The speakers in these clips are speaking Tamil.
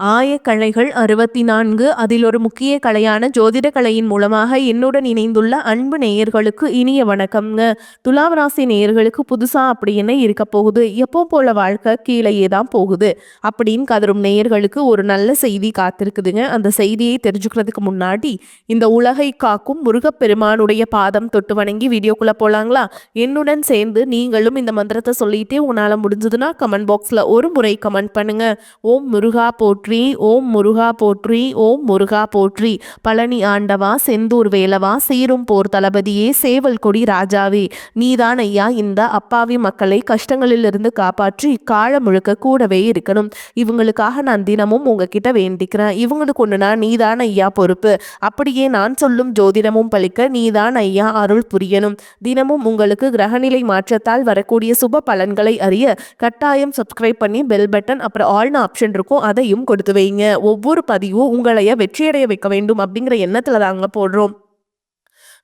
ஆயக்கலைகள் 64 அதில் ஒரு முக்கிய கலையான ஜோதிட கலையின் மூலமாக என்னுடன் இணைந்துள்ள அன்பு நேயர்களுக்கு இனிய வணக்கம்ங்க. துலாம் ராசி நேயர்களுக்கு புதுசா அப்படி என்ன இருக்க போகுது, எப்போ போல வாழ்க்கை கீழேயே தான் போகுது அப்படின்னு கதரும் நேயர்களுக்கு ஒரு நல்ல செய்தி காத்திருக்குதுங்க. அந்த செய்தியை தெரிஞ்சுக்கிறதுக்கு முன்னாடி இந்த உலகை காக்கும் முருகப்பெருமானுடைய பாதம் தொட்டு வணங்கி வீடியோக்குள்ள போலாங்களா? என்னுடன் சேர்ந்து நீங்களும் இந்த மந்திரத்தை சொல்லிட்டே உங்களால முடிஞ்சதுன்னா கமெண்ட் பாக்ஸ்ல ஒரு முறை கமெண்ட் பண்ணுங்க. ஓம் முருகா போற்றி, ஓம் முருகா போற்றி, ஓம் முருகா போற்றி. பழனி ஆண்டவா, செந்தூர் வேலவா, சீரும் போர் தளபதியே, சேவல் கொடி ராஜாவே, நீதான் ஐயா இந்த அப்பாவி மக்களை கஷ்டங்களிலிருந்து காப்பாற்றி காலம் முழுக்க கூடவே இருக்கணும். இவங்களுக்காக நான் தினமும் உங்ககிட்ட வேண்டிக்கிறேன். இவங்களுக்கு ஒண்ணுனா நீதான் ஐயா பொறுப்பு. அப்படியே நான் சொல்லும் ஜோதிடமும் பலிக்க நீதான் ஐயா அருள் புரியணும். தினமும் உங்களுக்கு கிரகநிலை மாற்றத்தால் வரக்கூடிய சுப பலன்களை அறிய கட்டாயம் சப்ஸ்கிரைப் பண்ணி பெல் பட்டன் அப்புறம் ஆல்னு ஆப்ஷன் இருக்கும், அதையும் கொடுத்து வைங்க. ஒவ்வொரு பதிவும் உங்களைய வெற்றியடைய வைக்க வேண்டும் அப்படிங்கிற எண்ணத்துல தாங்க போடுறோம்.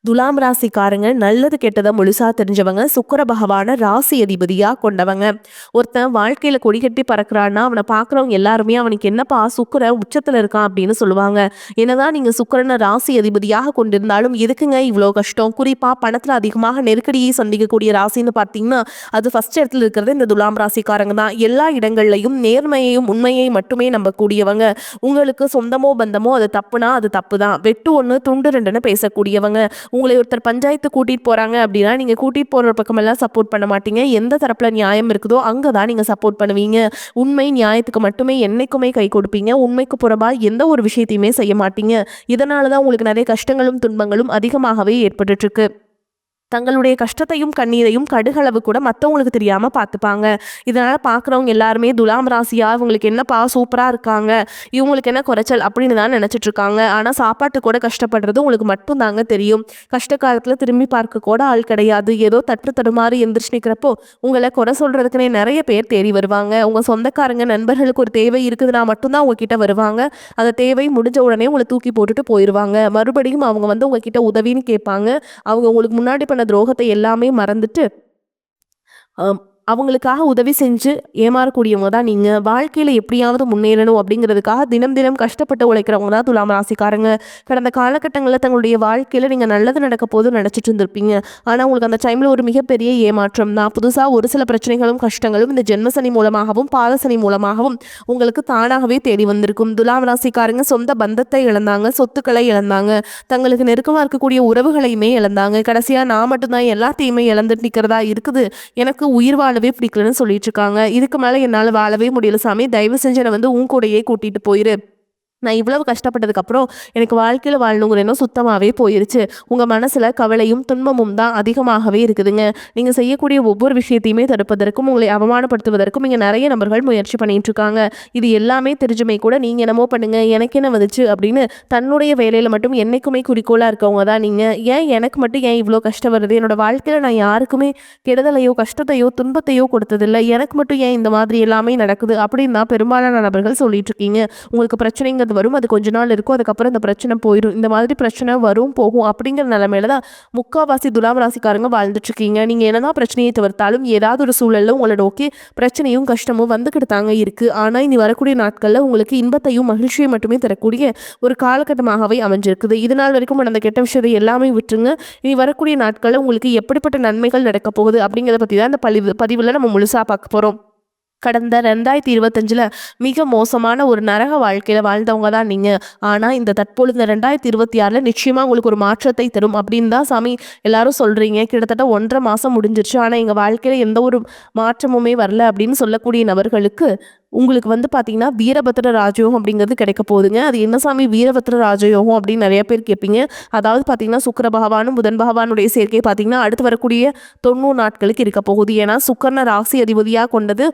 துலாம் ராசிக்காரங்க நல்லது கெட்டதை முழுசா தெரிஞ்சவங்க, சுக்கிர பகவான ராசி அதிபதியா கொண்டவங்க. ஒருத்தன் வாழ்க்கையில கொடி கட்டி பறக்கிறான்னா அவனை பார்க்குறவங்க எல்லாருமே அவனுக்கு என்னப்பா சுக்கிர உச்சத்துல இருக்கான் அப்படின்னு சொல்லுவாங்க. என்னதான் நீங்க சுக்கிரனை ராசி அதிபதியாக கொண்டிருந்தாலும் எதுக்குங்க இவ்வளோ கஷ்டம்? குறிப்பா பணத்துல அதிகமாக நெருக்கடியை சந்திக்கக்கூடிய ராசின்னு பார்த்தீங்கன்னா அது ஃபர்ஸ்ட் இடத்துல இருக்கிறது இந்த துலாம் ராசிக்காரங்க தான். எல்லா இடங்கள்லையும் நேர்மையையும் உண்மையை மட்டுமே நம்பக்கூடியவங்க. உங்களுக்கு சொந்தமோ பந்தமோ அது தப்புனா அது தப்பு தான், வெட்டு ஒன்று துண்டு ரெண்டுன்னு பேசக்கூடியவங்க. உங்களை ஒருத்தர் பஞ்சாயத்து கூட்டிட்டு போறாங்க அப்படின்னா நீங்க கூட்டிட்டு போற பக்கமெல்லாம் சப்போர்ட் பண்ண மாட்டீங்க. எந்த தரப்புல நியாயம் இருக்குதோ அங்கதான் நீங்க சப்போர்ட் பண்ணுவீங்க. உண்மை நியாயத்துக்கு மட்டுமே என்னைக்குமே கை கொடுப்பீங்க. உண்மைக்கு புறம்பா எந்த ஒரு விஷயத்தையுமே செய்ய மாட்டீங்க. இதனாலதான் உங்களுக்கு நிறைய கஷ்டங்களும் துன்பங்களும் அதிகமாகவே ஏற்பட்டு இருக்கு. தங்களுடைய கஷ்டத்தையும் கண்ணீரையும் கடுகளவு கூட மற்றவங்களுக்கு தெரியாம பார்த்துப்பாங்க. இதனால பார்க்குறவங்க எல்லாருமே துலாம் ராசியா இவங்களுக்கு என்னப்பா சூப்பரா இருக்காங்க, இவங்களுக்கு என்ன குறைச்சல் அப்படின்னு தான் நினைச்சிட்டு இருக்காங்க. ஆனா சாப்பாட்டு கூட கஷ்டப்படுறது உங்களுக்கு மட்டும் தாங்க தெரியும். கஷ்ட காலத்துல திரும்பி பார்க்க கூட ஆள் கிடையாது. ஏதோ தட்டு தடுமாறி எந்திரிச்சு நிற்கிறப்போ உங்களை குறை சொல்றதுக்குன்னே நிறைய பேர் தேடி வருவாங்க. உங்க சொந்தக்காரங்க நண்பர்களுக்கு ஒரு தேவை இருக்குதுன்னா மட்டும்தான் உங்ககிட்ட வருவாங்க. அந்த தேவை முடிஞ்ச உடனே உங்களை தூக்கி போட்டுட்டு போயிடுவாங்க. மறுபடியும் அவங்க வந்து உங்ககிட்ட உதவின்னு கேட்பாங்க. அவங்க உங்களுக்கு முன்னாடி பண்ண துரோகத்தை எல்லாமே மறந்துட்டு அவங்களுக்காக உதவி செஞ்சு ஏமாறக்கூடியவங்க தான் நீங்க. வாழ்க்கையில எப்படியாவது முன்னேறணும் அப்படிங்கிறதுக்காக தினம் தினம் கஷ்டப்பட்டு உழைக்கிறவங்க தான் துலாம் ராசிக்காரங்க. கடந்த காலகட்டங்களில் தங்களுடைய வாழ்க்கையில நீங்க நல்லது நடக்க போது நினைச்சிட்டு இருந்திருப்பீங்க. ஆனா உங்களுக்கு அந்த டைம்ல ஒரு மிகப்பெரிய ஏமாற்றம் தான். புதுசா ஒரு சில பிரச்சனைகளும் கஷ்டங்களும் இந்த ஜென்மசனி மூலமாகவும் பாதசனி மூலமாகவும் உங்களுக்கு தானாகவே தேடி வந்திருக்கும். துலாம் ராசிக்காரங்க சொந்த பந்தத்தை இழந்தாங்க, சொத்துக்களை இழந்தாங்க, தங்களுக்கு நெருக்கமா இருக்கக்கூடிய உறவுகளையுமே இழந்தாங்க. கடைசியா நான் மட்டும்தான் எல்லாத்தையுமே இழந்துட்டு நிற்கிறதா இருக்குது, எனக்கு உயிர் வாழவே பிடிக்கலன்னு சொல்லிட்டு இருக்காங்க. இதுக்கு மேல என்னால வாழவே முடியல சாமி, தயவு செஞ்சு என்னை வந்து உன் கூடயே கூட்டிட்டு போயிரு. நான் இவ்வளவு கஷ்டப்பட்டதுக்கப்புறம் எனக்கு வாழ்க்கையில் வாழணுங்கிற எண்ணம் சுத்தமாகவே போயிருச்சு. உங்கள் மனசில் கவலையும் துன்பமும் தான் அதிகமாகவே இருக்குதுங்க. நீங்கள் செய்யக்கூடிய ஒவ்வொரு விஷயத்தையுமே தடுப்பதற்கும் உங்களை அவமானப்படுத்துவதற்கும் இங்கே நிறைய நபர்கள் முயற்சி பண்ணிட்டு இருக்காங்க. இது எல்லாமே தெரிஞ்சுமே கூட நீங்கள் என்னமோ பண்ணுங்க எனக்கு என்ன வந்துச்சு அப்படின்னு தன்னுடைய வேலையில் மட்டும் என்னைக்குமே குறிக்கோளாக இருக்கவங்க தான் நீங்கள். ஏன் எனக்கு மட்டும் ஏன் இவ்வளோ கஷ்டம் வருது? என்னோட வாழ்க்கையில் நான் யாருக்குமே கெடுதலையோ கஷ்டத்தையோ துன்பத்தையோ கொடுத்ததில்லை, எனக்கு மட்டும் ஏன் இந்த மாதிரி எல்லாமே நடக்குது அப்படின்னு தான் பெரும்பாலான நபர்கள் சொல்லிட்டு இருக்கீங்க. உங்களுக்கு பிரச்சனைங்கிறது வரும், அது கொஞ்ச நாள் இருக்கும், அதுக்கப்புறம் இந்த பிரச்சனை போயிடும். இந்த மாதிரி பிரச்சனை வரும் போகும் அப்படிங்கிற நிலைமையில தான் முக்காவாசி துலாம் ராசிக்காரங்க வாழ்ந்துட்டு இருக்கீங்க. நீங்க என்னதான் பிரச்சனையை தவிர்த்தாலும் ஏதாவது ஒரு சூழல்ல உங்களை நோக்கி பிரச்சனையும் கஷ்டமும் வந்துக்கிட்டு தாங்க இருக்கு. ஆனா இனி வரக்கூடிய நாட்கள்ல உங்களுக்கு இன்பத்தையும் மகிழ்ச்சியும் மட்டுமே தரக்கூடிய ஒரு காலகட்டமாகவே அமைஞ்சிருக்குது. இது நாள் வரைக்கும் நடந்த கெட்ட விஷயத்தை எல்லாமே விட்டுருங்க. இனி வரக்கூடிய நாட்கள்ல உங்களுக்கு எப்படிப்பட்ட நன்மைகள் நடக்க போகுது அப்படிங்கிறத பத்தி தான் இந்த பதிவுல நம்ம முழுசா பார்க்க போறோம். கடந்த 2025 மிக மோசமான ஒரு நரக வாழ்க்கையில வாழ்ந்தவங்க தான் நீங்க. ஆனா இந்த தற்பொழுது 2026 நிச்சயமா உங்களுக்கு ஒரு மாற்றத்தை தரும் அப்படின்னு தான் சாமி எல்லாரும் சொல்றீங்க. கிட்டத்தட்ட 1.5 மாசம் முடிஞ்சிருச்சு, ஆனா எங்க வாழ்க்கையில எந்த ஒரு மாற்றமுமே வரல அப்படின்னு சொல்லக்கூடிய நபர்களுக்கு உங்களுக்கு வந்து பார்த்தீங்கன்னா வீரபத்ர ராஜயோகம் அப்படிங்கிறது கிடைக்க போகுதுங்க. அது என்ன சாமி வீரபத்ர ராஜயோகம் அப்படின்னு நிறைய பேர் கேட்பீங்க. அதாவது பார்த்தீங்கன்னா சுக்கிர பகவானும் புதன் பகவானுடைய சேர்க்கை பார்த்தீங்கன்னா அடுத்து வரக்கூடிய 90 நாட்களுக்கு இருக்க போகுது. ஏன்னா சுக்கரனை ராசி அதிபதியாக கொண்டது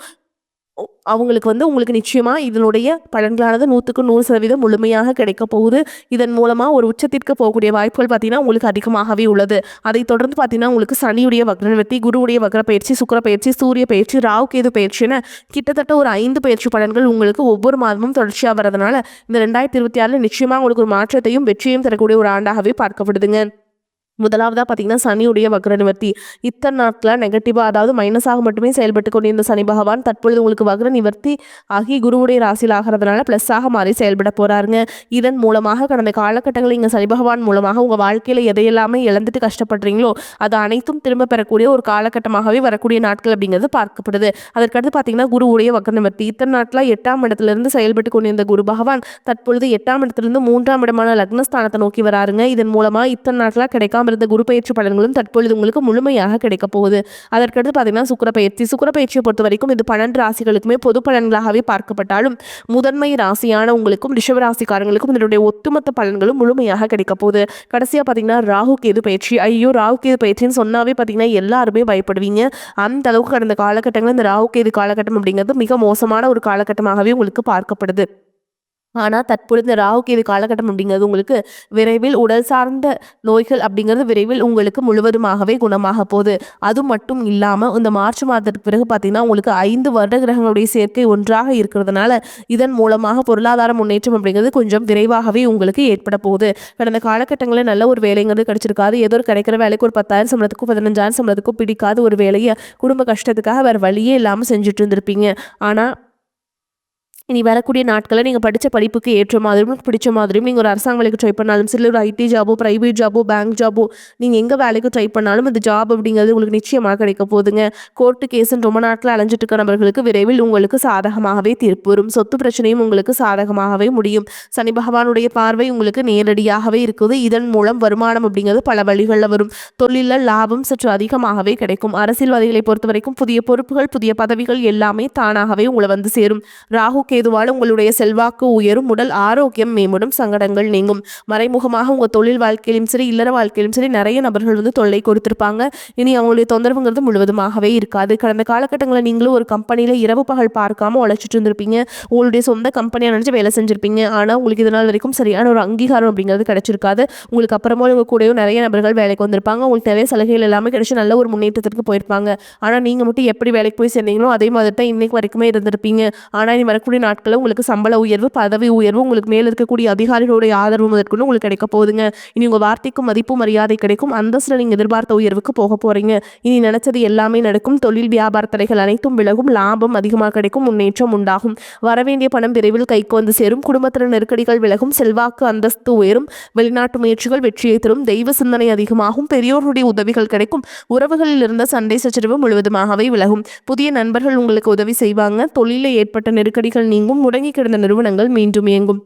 அவங்களுக்கு வந்து உங்களுக்கு நிச்சயமா இதனுடைய பலன்களானது 100% முழுமையாக கிடைக்க போகுது. இதன் மூலமா ஒரு உச்சத்திற்கு போகக்கூடிய வாய்ப்புகள் பார்த்தீங்கன்னா உங்களுக்கு அதிகமாகவே உள்ளது. அதை தொடர்ந்து பார்த்தீங்கன்னா உங்களுக்கு சனியுடைய வக்ரநிவர்த்தி, குருவுடைய வக்ர பயிற்சி, சுக்கிர பயிற்சி, சூரிய பயிற்சி, ராகு கேது பயிற்சின்னு கிட்டத்தட்ட ஒரு 5 பயிற்சி பலன்கள் உங்களுக்கு ஒவ்வொரு மாதமும் தொடர்ச்சியாக வரதுனால இந்த 2026 நிச்சயமா உங்களுக்கு ஒரு மாற்றத்தையும் வெற்றியையும் தரக்கூடிய ஒரு ஆண்டாகவே பார்க்கப்படுதுங்க. முதலாவதா பார்த்தீங்கன்னா சனியுடைய வக்ர நிவர்த்தி. இத்தனை நாட்களா நெகட்டிவா அதாவது மைனஸாக மட்டுமே செயல்பட்டு கொண்டிருந்த சனி பகவான் தற்பொழுது உங்களுக்கு வக்ர நிவர்த்தி ஆகி குருவுடைய ராசியில் ஆகிறதுனால ப்ளஸ்ஸாக மாறி செயல்பட போறாருங்க. இதன் மூலமாக கடந்த காலகட்டங்களில் இங்கே சனி பகவான் மூலமாக உங்கள் வாழ்க்கையில் எதையெல்லாமே இழந்துட்டு கஷ்டப்படுறீங்களோ அது அனைத்தும் திரும்ப பெறக்கூடிய ஒரு காலகட்டமாகவே வரக்கூடிய நாட்கள் அப்படிங்கிறது பார்க்கப்படுது. அதற்கடுத்து பார்த்தீங்கன்னா குருவுடைய வக்ர நிவர்த்தி. இத்தனை நாட்களாக 8ஆம் இடத்திலிருந்து செயல்பட்டு கொண்டிருந்த குரு பகவான் தற்பொழுது 8ஆம் இடத்திலிருந்து 3ஆம் இடமான லக்னஸ்தானத்தை நோக்கி வராருங்க. இதன் மூலமாக இத்தனை நாட்களாக கிடைக்காம இருந்த குரு பயிற்சி பலன்களும் தற்பொழுது உங்களுக்கு முழுமையாக கிடைக்க போகுது. அதற்கடுத்து பார்த்தீங்கன்னா சுக்கிர பயிற்சியை பொறுத்த வரைக்கும் இது 12 ராசிகளுக்குமே பொது பலன்களாகவே பார்க்கப்பட்டாலும் முதன்மை ராசியான உங்களுக்கும் ரிஷப ராசிக்காரங்களுக்கும் இதனுடைய ஒட்டுமொத்த பலன்களும் முழுமையாக கிடைக்க போகுது. கடைசியாக பார்த்தீங்கன்னா ராகு கேது பயிற்சி. ஐயோ ராகு கேது பயிற்சின்னு சொன்னாவே பார்த்தீங்கன்னா எல்லாருமே பயப்படுவீங்க. அந்த அளவுக்கு கடந்த காலகட்டங்களில் இந்த ராகு கேது காலகட்டம் அப்படிங்கிறது மிக மோசமான ஒரு காலகட்டமாகவே உங்களுக்கு பார்க்கப்படுது. ஆனால் தற்பொழுது இந்த ராகு கேது காலகட்டம் அப்படிங்கிறது உங்களுக்கு விரைவில் உடல் சார்ந்த நோய்கள் அப்படிங்கிறது விரைவில் உங்களுக்கு முழுவதுமாகவே குணமாக போகுது. அது மட்டும் இல்லாமல் இந்த மார்ச் மாதத்துக்கு பிறகு பார்த்தீங்கன்னா உங்களுக்கு 5 வருட கிரகங்களுடைய சேர்க்கை ஒன்றாக இருக்கிறதுனால இதன் மூலமாக பொருளாதார முன்னேற்றம் அப்படிங்கிறது கொஞ்சம் விரைவாகவே உங்களுக்கு ஏற்பட போகுது. கடந்த காலகட்டங்களில் நல்ல ஒரு வேலைங்கிறது கிடைச்சிருக்காது. ஏதோ ஒரு கிடைக்கிற வேலைக்கு ஒரு 10,000 சம்பளத்துக்கும் 15,000 சம்பளத்துக்கும் பிடிக்காத ஒரு வேலையை குடும்ப கஷ்டத்துக்காக வேறு வழியே இல்லாமல் செஞ்சுட்டு இருந்திருப்பீங்க. ஆனால் இனி வரக்கூடிய நாட்களில் நீங்கள் படித்த படிப்புக்கு ஏற்ற மாதிரியும் பிடிச்ச மாதிரியும் நீங்கள் ஒரு அரசாங்க வேலைக்கு ட்ரை பண்ணாலும் சரி, ஒரு ஐடி ஜாபோ, ப்ரைவேட் ஜாபோ, பேங்க் ஜாபோ, நீங்கள் எங்கே வேலைக்கு ட்ரை பண்ணாலும் அந்த ஜாப் அப்படிங்கிறது உங்களுக்கு நிச்சயமாக கிடைக்க போகுதுங்க. கோர்ட்டு கேஸுன்னு ரொம்ப நாட்கள் அலைஞ்சிட்டு இருக்கிற நபர்களுக்கு விரைவில் உங்களுக்கு சாதகமாகவே தீர்ப்பு வரும். சொத்து பிரச்சனையும் உங்களுக்கு சாதகமாகவே முடியும். சனி பகவானுடைய பார்வை உங்களுக்கு நேரடியாகவே இருக்குது. இதன் மூலம் வருமானம் அப்படிங்கிறது பல வழிகளில் வரும். தொழிலில் லாபம் சற்று அதிகமாகவே கிடைக்கும். அரசியல்வாதிகளை பொறுத்த வரைக்கும் புதிய பொறுப்புகள், புதிய பதவிகள் எல்லாமே தானாகவே உங்களை வந்து சேரும். ராகு கேதுவால் உங்களுடைய செல்வாக்கு உயரும், உடல் ஆரோக்கியம் மேம்படும், சங்கடங்கள் நீங்கும். மறைமுகமாக உங்கள் தொழில் வாழ்க்கையிலும் சரி, இல்லற வாழ்க்கையிலும் சரி நிறைய நபர்கள் வந்து தொல்லை கொடுத்திருப்பாங்க. இனி அவங்களுடைய தொந்தரவுங்கிறது முழுவதுமாகவே இருக்காது. கடந்த காலகட்டங்களில் நீங்களும் ஒரு கம்பெனியில் இரவு பகல் பார்க்காம உழைச்சிட்டு இருந்திருப்பீங்க. உங்களுடைய சொந்த கம்பெனியாக நினச்சி வேலை செஞ்சிருப்பீங்க. ஆனால் உங்களுக்கு இதனால் வரைக்கும் சரியான ஒரு அங்கீகாரம் அப்படிங்கிறது கிடைச்சிருக்காது. உங்களுக்கு அப்புறமா உங்கள் கூடயும் நிறைய நபர்கள் வேலைக்கு வந்திருப்பாங்க. உங்களுக்கு நிறைய சலுகைகள் எல்லாமே கிடைச்சி நல்ல ஒரு முன்னேற்றத்திற்கு போயிருப்பாங்க. ஆனால் நீங்கள் மட்டும் எப்படி வேலைக்கு போய் சேர்ந்தீங்களோ அதே மாதிரி தான் இன்னைக்கு வரைக்குமே இருந்திருப்பீங்க. ஆனால் இனி வரக்கூடிய நாட்களில் உங்களுக்கு சம்பள உயர்வு, பதவி உயர்வு, உங்களுக்கு மேலே இருக்கக்கூடிய அதிகாரிகளுடைய ஆதரவு முதற்கொண்டு உங்களுக்கு கிடைக்க போகுதுங்க. இனி உங்கள் வார்த்தைக்கும் மதிப்பு மரியாதை கிடைக்கும். அந்தஸ்தில் நீங்கள் எதிர்பார்த்த உயர்வுக்கு போக போறீங்க. இனி நினைச்சது எல்லாமே நடக்கும். தொழில் வியாபார தடைகள் அனைத்தும் விலகும். லாபம் அதிகமாக கிடைக்கும். முன்னேற்றம் உண்டாகும். வரவேண்டிய பணம் விரைவில் கைக்கு வந்து சேரும். குடும்பத்தில் நெருக்கடிகள் விலகும். செல்வாக்கு அந்தஸ்து உயரும். வெளிநாட்டு முயற்சிகள் வெற்றியை தரும். தெய்வ சிந்தனை அதிகமாகும். பெரியோருடைய உதவிகள் கிடைக்கும். உறவுகளில் இருந்த சண்டை சச்சரவு முழுவதுமாகவே விலகும். புதிய நண்பர்கள் உங்களுக்கு உதவி செய்வாங்க. தொழிலில் ஏற்பட்ட நெருக்கடிகள் நீங்கும். முடங்கி கிடந்த நிறுவனங்கள் மீண்டும் இயங்கும்.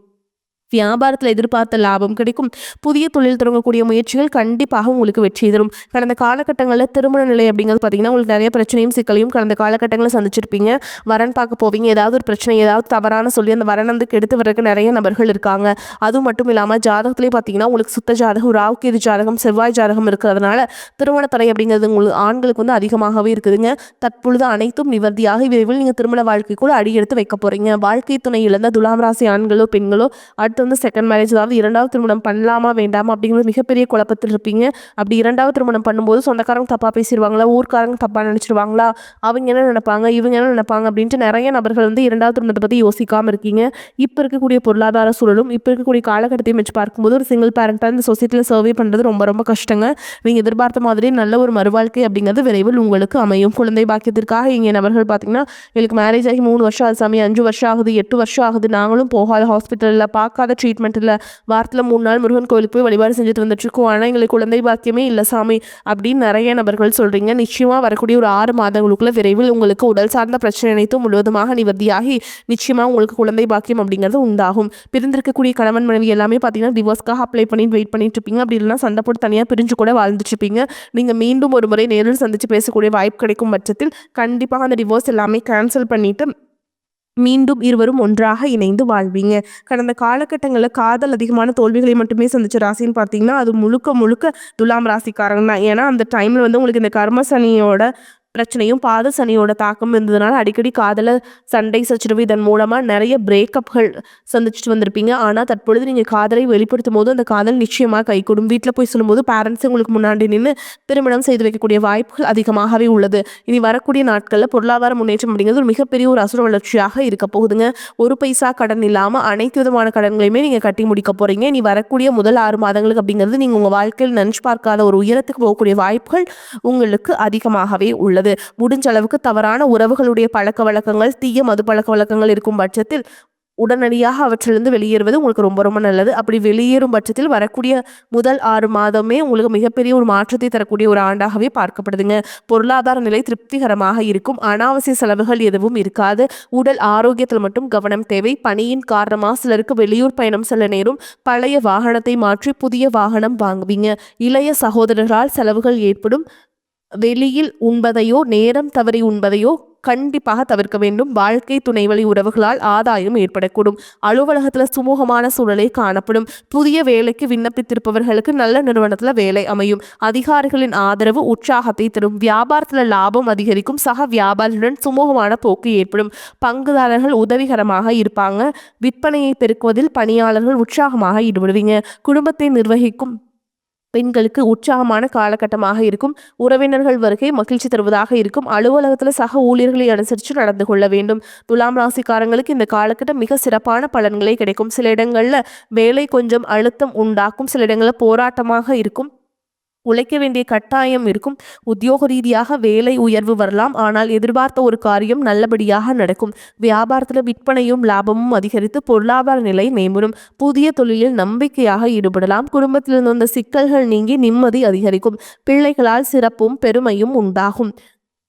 வியாபாரத்தில் எதிர்பார்த்த லாபம் கிடைக்கும். புதிய தொழில் தொடங்கக்கூடிய முயற்சிகள் கண்டிப்பாக உங்களுக்கு வெற்றி தரும். கடந்த காலகட்டங்களில் திருமண நிலை அப்படிங்கிறது பார்த்தீங்கன்னா உங்களுக்கு நிறைய பிரச்சனையும் சிக்கலையும் கடந்த காலகட்டங்களில் சந்திச்சிருப்பீங்க. வரன் பார்க்க போவீங்க, ஏதாவது ஒரு பிரச்சனை, ஏதாவது தவறான சொல்லி அந்த வரன் வந்து கெடுத்து வர்றதுக்கு நிறைய நபர்கள் இருக்காங்க. அது மட்டும் இல்லாமல் ஜாதகத்திலே பார்த்தீங்கன்னா உங்களுக்கு சுத்த ஜாதகம், ராகு கேது ஜாதகம், செவ்வாய் ஜாதகம் இருக்கிறதுனால திருமண தடை அப்படிங்கிறது உங்களுக்கு ஆண்களுக்கு வந்து அதிகமாகவே இருக்குதுங்க. தற்பொழுது அனைத்தும் நிவர்த்தியாக விரைவில் நீங்கள் திருமண வாழ்க்கை கூட அடியெடுத்து வைக்க போறீங்க. வாழ்க்கை துணை இழந்த துலாம் ராசி ஆண்களோ பெண்களோ அடுத்து வந்து செகண்ட் மேரேஜ், அதாவது 2வது திருமணம் பண்ணலாமா வேண்டாமா அப்படிங்கிறது மிகப்பெரிய குழப்பத்தில் இருப்பீங்க. அப்படி 2வது திருமணம் பண்ணும்போது சொந்தக்காரங்க தப்பாக பேசிடுவாங்களா, ஊர்க்காரங்க தப்பாக நினச்சிடுவாங்களா, அவங்க என்ன நினைப்பாங்க, இவங்க என்ன நினைப்பாங்க அப்படின்ட்டு நிறைய நபர்கள் வந்து 2வது திருமணத்தை பற்றி யோசிக்காமல் இருக்கீங்க. இப்போ இருக்கக்கூடிய பொருளாதார சூழலும் இப்போ இருக்கக்கூடிய காலகட்டத்தையும் வச்சு பார்க்கும்போது ஒரு சிங்கிள் பேரண்ட்டாக இந்த சொசைட்டியில் சர்வே பண்ணுறது ரொம்ப ரொம்ப கஷ்டங்க. நீங்கள் எதிர்பார்த்த மாதிரி நல்ல ஒரு மறுவாழ்க்கை அப்படிங்கிறது விரைவில் உங்களுக்கு அமையும். குழந்தை பாக்கியத்திற்காக இங்கே நபர்கள் பார்த்தீங்கன்னா எங்களுக்கு மேரேஜ் ஆகி 3 வருஷம் ஆகுது சாமி, 5 வருஷம் ஆகுது, 8 வருஷம் ஆகுது, நாங்களும் போகாத ஹாஸ்பிட்டலில் பார்க்காத ட்ரீட்மெண்ட் இல்லை, வாரத்தில் 3 நாள் முருகன் கோயிலுக்கு போய் வழிபாடு செஞ்சுட்டு வந்துட்டுருக்கோம், ஆனால் எங்களுக்கு குழந்தை பாக்கியமே இல்லை சாமி அப்படின்னு நிறைய நபர்கள் சொல்கிறீங்க. நிச்சயமாக வரக்கூடிய ஒரு 6 மாதங்களுக்குள்ள விரைவில் உங்களுக்கு உடல் சார்ந்த பிரச்சனை அனைத்தும் முழுவதுமாக நிவர்த்தியாகி நிச்சயமாக உங்களுக்கு குழந்தை பாக்கியம் அப்படிங்கிறது உண்டாகும். பிரிந்திருக்கக்கூடிய கணவன் மனைவி எல்லாமே பார்த்தீங்கன்னா டிவோர்ஸ்க்காக அப்ளை பண்ணிட்டு வெயிட் பண்ணிட்டு இருப்பீங்க. அப்படி இல்லைனா சண்டை போட்டு தனியாக பிரிஞ்சு கூட வாழ்ந்துட்டு இருப்பீங்க. நீங்கள் மீண்டும் ஒரு முறை நேரில் சந்தித்து பேசக்கூடிய வாய்ப்பு கிடைக்கும் பட்சத்தில் கண்டிப்பாக அந்த டிவோர்ஸ் எல்லாமே கேன்சல் பண்ணிவிட்டு மீண்டும் இருவரும் ஒன்றாக இணைந்து வாழ்வீங்க. கடந்த காலகட்டங்களில் காதல் அதிகமான தோல்விகளை மட்டுமே சந்திச்ச ராசின்னு பார்த்தீங்கன்னா அது முழுக்க முழுக்க துலாம் ராசிக்காரங்க தான். ஏன்னா அந்த டைமில் வந்து உங்களுக்கு இந்த கர்ம சனியோட பிரச்சனையும் பாத சனியோட தாக்கம் இருந்ததுனால அடிக்கடி காதல சண்டை சச்சரவு இதன் மூலமா நிறைய பிரேக்கப்கள் சந்திச்சுட்டு வந்திருப்பீங்க. ஆனால் தற்பொழுது நீங்கள் காதலை வெளிப்படுத்தும் போது அந்த காதல் நிச்சயமாக கைகூடும். வீட்டில் போய் சொல்லும்போது பேரண்ட்ஸ் உங்களுக்கு முன்னாடி நின்று திருமணம் செய்து வைக்கக்கூடிய வாய்ப்புகள் அதிகமாகவே உள்ளது. இனி வரக்கூடிய நாட்களில் பொருளாதார முன்னேற்றம் அப்படிங்கிறது ஒரு மிகப்பெரிய ஒரு அசுர வளர்ச்சியாக இருக்க போகுதுங்க. ஒரு பைசா கடன் இல்லாமல் அனைத்து விதமான கடன்களையுமே நீங்கள் கட்டி முடிக்க போறீங்க. இனி வரக்கூடிய முதல் 6 மாதங்களுக்கு அப்படிங்கிறது நீங்கள் உங்கள் வாழ்க்கையில் நினைச்சு பார்க்காத ஒரு உயரத்துக்கு போகக்கூடிய வாய்ப்புகள் உங்களுக்கு அதிகமாகவே உள்ளது. முடிஞ்ச அளவுக்கு தவறான உறவுகளுடைய பழக்க வழக்கங்கள், தீய மது பழக்க வழக்கங்கள் இருக்கும் பட்சத்தில் உடனடியாக அவற்றிலிருந்து வெளியேறுவது உங்களுக்கு ரொம்ப ரொம்ப நல்லது. அப்படி வெளியேறும் பட்சத்தில் வரக்கூடிய முதல் 6 மாதமே உங்களுக்கு மிகப்பெரிய ஒரு மாற்றத்தை தரக்கூடிய ஒரு ஆண்டாகவே பார்க்கப்படுதுங்க. பொருளாதார நிலை திருப்திகரமாக இருக்கும். அனாவசிய செலவுகள் எதுவும் இருக்காது. உடல் ஆரோக்கியத்தில் மட்டும் கவனம் தேவை. பணியின் காரணமாக சிலருக்கு வெளியூர் பயணம் செல்ல நேரும். பழைய வாகனத்தை மாற்றி புதிய வாகனம் வாங்குவீங்க. இளைய சகோதரரால் செலவுகள் ஏற்படும். வெளியில் உண்பதையோ நேரம் தவறி உண்பதையோ கண்டிப்பாக தவிர்க்க வேண்டும். வாழ்க்கை துணைவழி உறவுகளால் ஆதாயம் ஏற்படக்கூடும். அலுவலகத்தில் சுமூகமான சூழலை காணப்படும். புதிய வேலைக்கு விண்ணப்பித்திருப்பவர்களுக்கு நல்ல நிறுவனத்தில் வேலை அமையும். அதிகாரிகளின் ஆதரவு உற்சாகத்தை தரும். வியாபாரத்தில் லாபம் அதிகரிக்கும். சக வியாபாரிகளுடன் சுமூகமான போக்கு ஏற்படும். பங்குதாரர்கள் உதவிகரமாக இருப்பாங்க. விற்பனையை பெருக்குவதில் பணியாளர்கள் உற்சாகமாக ஈடுபடுவீங்க. குடும்பத்தை நிர்வகிக்கும் பெண்களுக்கு உற்சாகமான காலகட்டமாக இருக்கும். உறவினர்கள் வருகை மகிழ்ச்சி தருவதாக இருக்கும். அலுவலகத்தில் சக ஊழியர்களை அனுசரித்து நடந்து கொள்ள வேண்டும். துலாம் ராசிக்காரங்களுக்கு இந்த காலகட்டம் மிக சிறப்பான பலன்களே கிடைக்கும். சில இடங்களில் வேலை கொஞ்சம் அழுத்தம் உண்டாக்கும். சில இடங்களில் போராட்டமாக இருக்கும். உழைக்க வேண்டிய கட்டாயம் இருக்கும். உத்தியோக ரீதியாக வேலை உயர்வு வரலாம். ஆனால் எதிர்பார்த்த ஒரு காரியம் நல்லபடியாக நடக்கும். வியாபாரத்தில் விற்பனையும் லாபமும் அதிகரித்து பொருளாதார நிலை மேம்படும். புதிய தொழிலில் நம்பிக்கையாக ஈடுபடலாம். குடும்பத்தில் வந்த சிக்கல்கள் நீங்கி நிம்மதி அதிகரிக்கும். பிள்ளைகளால் சிறப்பும் பெருமையும் உண்டாகும்.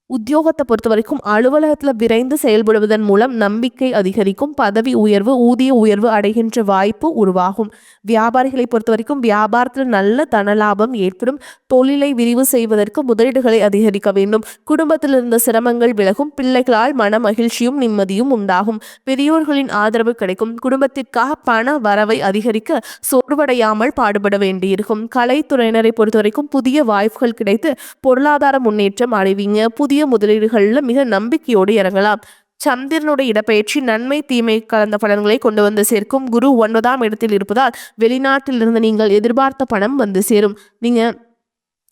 உத்தியோகத்தை பொறுத்த வரைக்கும் அலுவலகத்தில் விரைந்து செயல்படுவதன் மூலம் நம்பிக்கை அதிகரிக்கும். பதவி உயர்வு, ஊதிய உயர்வு அடைகின்ற வாய்ப்பு உருவாகும். வியாபாரிகளை பொறுத்த வரைக்கும் வியாபாரத்தில் நல்ல தனலாபம் ஏற்படும். தொழிலை விரிவு செய்வதற்கு முதலீடுகளை அதிகரிக்க வேண்டும். குடும்பத்தில் இருந்த சிரமங்கள் விலகும். பிள்ளைகளால் மன மகிழ்ச்சியும் நிம்மதியும் உண்டாகும். பெரியோர்களின் ஆதரவு கிடைக்கும். குடும்பத்திற்காக பண வரவை அதிகரிக்க சோர்வடையாமல் பாடுபட வேண்டியிருக்கும். கலைத்துறையினரை பொறுத்த வரைக்கும் புதிய வாய்ப்புகள் கிடைத்து பொருளாதார முன்னேற்றம் அடைவீங்க. புதிய முதலீடுகளில் மிக நம்பிக்கையோடு இறங்கலாம். சந்திரனுடைய இடப்பெயர்ச்சி நன்மை தீமை கலந்த பலன்களை கொண்டு வந்து சேர்க்கும். குரு 9ஆம் இடத்தில் இருப்பதால் வெளிநாட்டில் இருந்து நீங்கள் எதிர்பார்த்த பணம் வந்து சேரும். நீங்க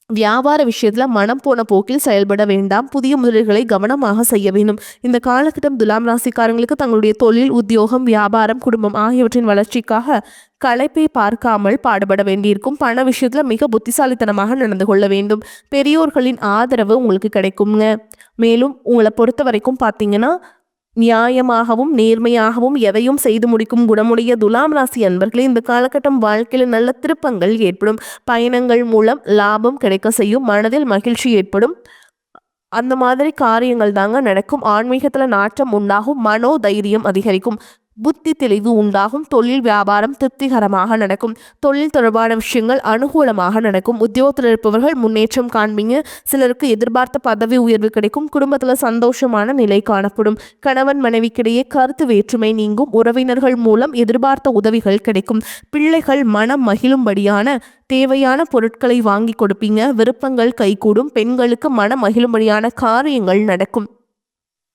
வியாபார விஷயத்துல மனம் போன போக்கில் செயல்பட வேண்டாம். புதிய முதலீடுகளை கவனமாக செய்ய வேண்டும். இந்த காலகட்டம் துலாம் ராசிக்காரங்களுக்கு தங்களுடைய தொழில், உத்தியோகம், வியாபாரம், குடும்பம் ஆகியவற்றின் வளர்ச்சிக்காக களைப்பை பார்க்காமல் பாடுபட வேண்டியிருக்கும். பண விஷயத்துல மிக புத்திசாலித்தனமாக நடந்து கொள்ள வேண்டும். பெரியோர்களின் ஆதரவு உங்களுக்கு கிடைக்குங்க. மேலும் உங்களை பொறுத்த வரைக்கும் பார்த்தீங்கன்னா நியாயமாகவும் நேர்மையாகவும் எதையும் செய்து முடிக்கும் குணமுடைய துலாம் ராசி அன்பர்களே, இந்த காலகட்டம் வாழ்க்கையில் நல்ல திருப்பங்கள் ஏற்படும். பயணங்கள் மூலம் லாபம் கிடைக்க செய்யும். மனதில் மகிழ்ச்சி ஏற்படும். அந்த மாதிரி காரியங்கள் தாங்க நடக்கும். ஆன்மீகத்தில் நாட்டம் உண்டாகும். மனோ தைரியம் அதிகரிக்கும். புத்தி தெளிவு உண்டாகும். தொழில் வியாபாரம் திருப்திகரமாக நடக்கும். தொழில் தொடர்பான விஷயங்கள் அனுகூலமாக நடக்கும். உத்தியோகத்தில் இருப்பவர்கள் முன்னேற்றம் காண்பீங்க. சிலருக்கு எதிர்பார்த்த பதவி உயர்வு கிடைக்கும். குடும்பத்தில் சந்தோஷமான நிலை காணப்படும். கணவன் மனைவிக்கிடையே கருத்து வேற்றுமை நீங்கும். உறவினர்கள் மூலம் எதிர்பார்த்த உதவிகள் கிடைக்கும். பிள்ளைகள் மனம் மகிழும்படியான தேவையான பொருட்களை வாங்கி கொடுப்பீங்க. விருப்பங்கள் கைகூடும். பெண்களுக்கு மனம் மகிழும்படியான காரியங்கள் நடக்கும்.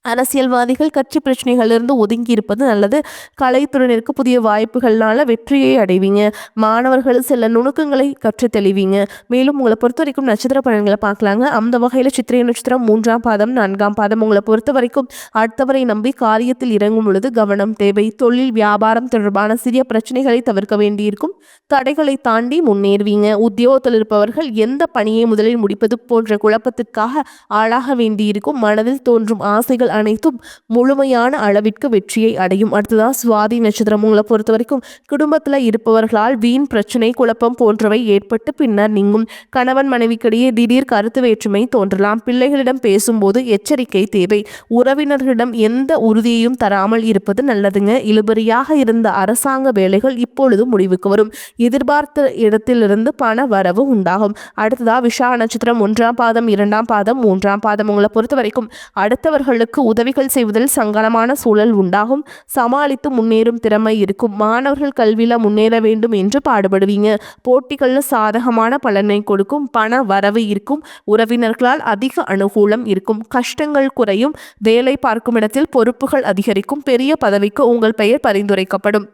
அரசியல்வாதிகள் கட்சி பிரச்சனைகளிலிருந்து ஒதுங்கி இருப்பது நல்லது. கலைத்துறையினருக்கு புதிய வாய்ப்புகள்னால வெற்றியை அடைவீங்க. மாணவர்கள் சில நுணுக்கங்களை கற்று தெளிவீங்க. மேலும் உங்களை பொறுத்த வரைக்கும் நட்சத்திர பலன்களை பார்க்கலாங்க. அந்த வகையில் சித்திரை நட்சத்திரம் 3ஆம் பாதம் 4ஆம் பாதம் உங்களை பொறுத்த வரைக்கும் அடுத்தவரை நம்பி காரியத்தில் இறங்கும் பொழுது கவனம் தேவை. தொழில் வியாபாரம் தொடர்பான சிறிய பிரச்சனைகளை தவிர்க்க வேண்டியிருக்கும். தடைகளை தாண்டி முன்னேறுவீங்க. உத்தியோகத்தில் இருப்பவர்கள் எந்த பணியை முதலில் முடிப்பது போன்ற குழப்பத்திற்காக ஆளாக வேண்டியிருக்கும். மனதில் தோன்றும் ஆசைகள் அனைத்தும் முழுமையான அளவிற்கு வெற்றியை அடையும். அடுத்ததான் சுவாதி நட்சத்திரம் உங்களை பொறுத்த வரைக்கும் குடும்பத்தில் இருப்பவர்களால் வீண் பிரச்சனை, குழப்பம் போன்றவை ஏற்பட்டு பின்னர் நீங்கும். கணவன் மனைவிக்கிடையே திடீர் கருத்து வேற்றுமை தோன்றலாம். பிள்ளைகளிடம் பேசும்போது எச்சரிக்கை தேவை. உறவினர்களிடம் எந்த உறுதியையும் தராமல் இருப்பது நல்லதுங்க. இழுபறியாக இருந்த அரசாங்க வேலைகள் இப்பொழுது முடிவுக்கு வரும். எதிர்பார்த்த இடத்திலிருந்து பண வரவு உண்டாகும். அடுத்ததா விஷா நட்சத்திரம் 1ஆம் பாதம் 2ஆம் பாதம் 3ஆம் பாதம் உங்களை பொறுத்த வரைக்கும் அடுத்தவர்களுக்கு பிறருக்கு உதவிகள் செய்வதில் சங்கடமான சூழல் உண்டாகும். சமாளித்து முன்னேறும் திறமை இருக்கும். மாணவர்கள் கல்வியில முன்னேற வேண்டும் என்று பாடுபடுவீங்க. போட்டிகள்ல சாதகமான பலனை கொடுக்கும். பண வரவு இருக்கும். உறவினர்களால் அதிக அனுகூலம் இருக்கும். கஷ்டங்கள் குறையும். வேலை பார்க்கும் இடத்தில் பொறுப்புகள் அதிகரிக்கும். பெரிய பதவிக்கு உங்கள் பெயர் பரிந்துரைக்கப்படும்.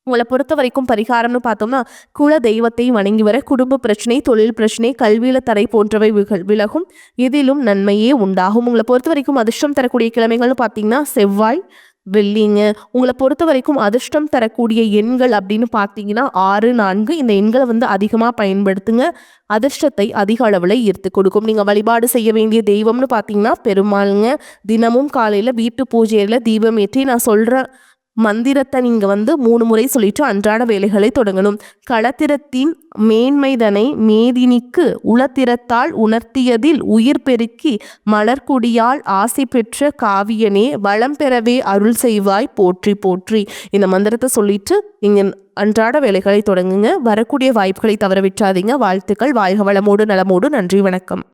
உங்களை பொறுத்த வரைக்கும் பரிகாரம்னு பார்த்தோம்னா, குல தெய்வத்தை வணங்கி வர குடும்ப பிரச்சனை, தொழில் பிரச்சனை, கல்வியில தடை போன்றவை விலகும். இதிலும் நன்மையே உண்டாகும். உங்களை பொறுத்த வரைக்கும் அதிர்ஷ்டம் தரக்கூடிய கிழமைகள்னு பார்த்தீங்கன்னா செவ்வாய், வெள்ளிங்க. உங்களை பொறுத்த வரைக்கும் அதிர்ஷ்டம் தரக்கூடிய எண்கள் அப்படின்னு பார்த்தீங்கன்னா 6, 4. இந்த எண்களை அதிகமாக பயன்படுத்துங்க. அதிர்ஷ்டத்தை அதிக அளவில் ஈர்த்து கொடுக்கும். நீங்கள் வழிபாடு செய்ய வேண்டிய தெய்வம்னு பார்த்தீங்கன்னா பெருமாளுங்க. தினமும் காலையில் வீட்டு பூஜையில் தீபம் ஏற்றி நான் சொல்கிற மந்திரத்தை நீங்கள் 3 முறை சொல்லிட்டு அன்றாட வேலைகளை தொடங்கணும். களத்திரத்தின் மேன்மைதனை மேதினிக்கு உளத்திரத்தால் உணர்த்தியதில் உயிர் பெருக்கி மலர்குடியால் ஆசை பெற்ற காவியனே வளம் பெறவே அருள் செய்வாய் போற்றி போற்றி. இந்த மந்திரத்தை சொல்லிட்டு நீங்கள் அன்றாட வேலைகளை தொடங்குங்க. வரக்கூடிய வாய்ப்புகளை தவற விட்டாதீங்க. வாழ்த்துக்கள். வாழ்க வளமோடு நலமோடு. நன்றி, வணக்கம்.